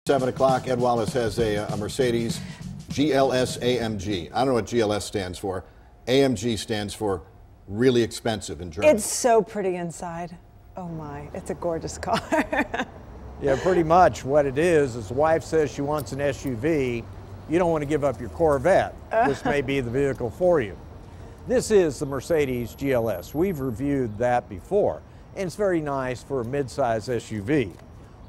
7 o'clock, Ed Wallace has a Mercedes GLS AMG. I don't know what GLS stands for. AMG stands for really expensive in German. It's so pretty inside. Oh my, it's a gorgeous car. Yeah, pretty much what it is the wife says she wants an SUV. You don't want to give up your Corvette. This may be the vehicle for you. This is the Mercedes GLS. We've reviewed that before, and it's very nice for a mid-size SUV.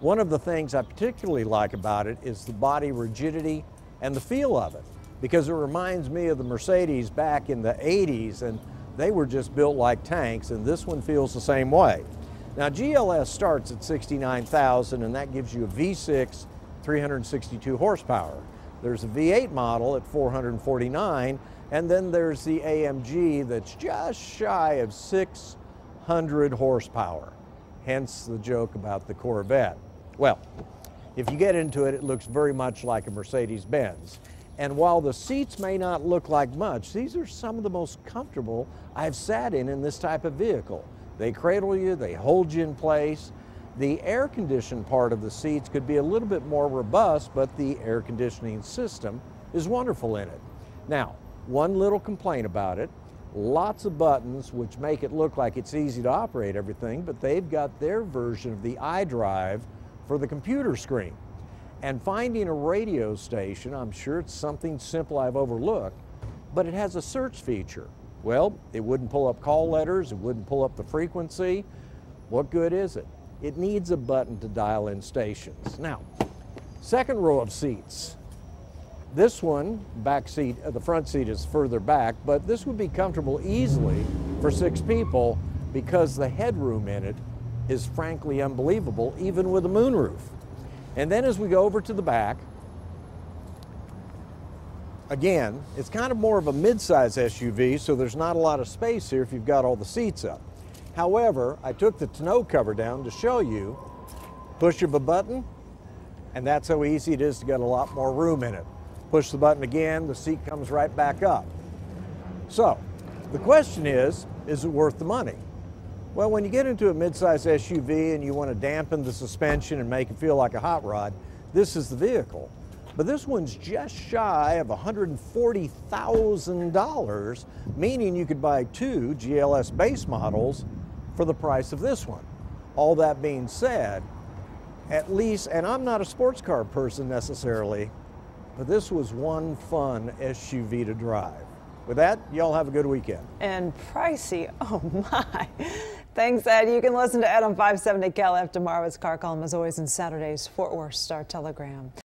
One of the things I particularly like about it is the body rigidity and the feel of it, because it reminds me of the Mercedes back in the 80s, and they were just built like tanks, and this one feels the same way. Now, GLS starts at $69,000, and that gives you a V6, 362 horsepower. There's a V8 model at $449, and then there's the AMG that's just shy of 600 horsepower. Hence the joke about the Corvette. Well, if you get into it, it looks very much like a Mercedes-Benz. And while the seats may not look like much, these are some of the most comfortable I've sat in this type of vehicle. They cradle you, they hold you in place. The air-conditioned part of the seats could be a little bit more robust, but the air conditioning system is wonderful in it. Now, one little complaint about it, lots of buttons which make it look like it's easy to operate everything, but they've got their version of the iDrive for the computer screen. And finding a radio station, I'm sure it's something simple I've overlooked, but it has a search feature. Well, it wouldn't pull up call letters, it wouldn't pull up the frequency. What good is it? It needs a button to dial in stations. Now, second row of seats. This one, back seat, the front seat is further back, but this would be comfortable easily for 6 people because the headroom in it is frankly unbelievable, even with a moonroof. And then as we go over to the back, again, it's kind of more of a mid-size SUV, so there's not a lot of space here if you've got all the seats up. However, I took the tonneau cover down to show you, push of a button, and that's how easy it is to get a lot more room in it. Push the button again, the seat comes right back up. So, the question is it worth the money? Well, when you get into a mid-size SUV and you want to dampen the suspension and make it feel like a hot rod, this is the vehicle. But this one's just shy of $140,000, meaning you could buy 2 GLS base models for the price of this one. All that being said, at least, and I'm not a sports car person necessarily, but this was one fun SUV to drive. With that, y'all have a good weekend. And pricey, oh my. Thanks, Ed. You can listen to Ed on 570 KLF tomorrow. His car column, as always, in Saturday's Fort Worth Star Telegram.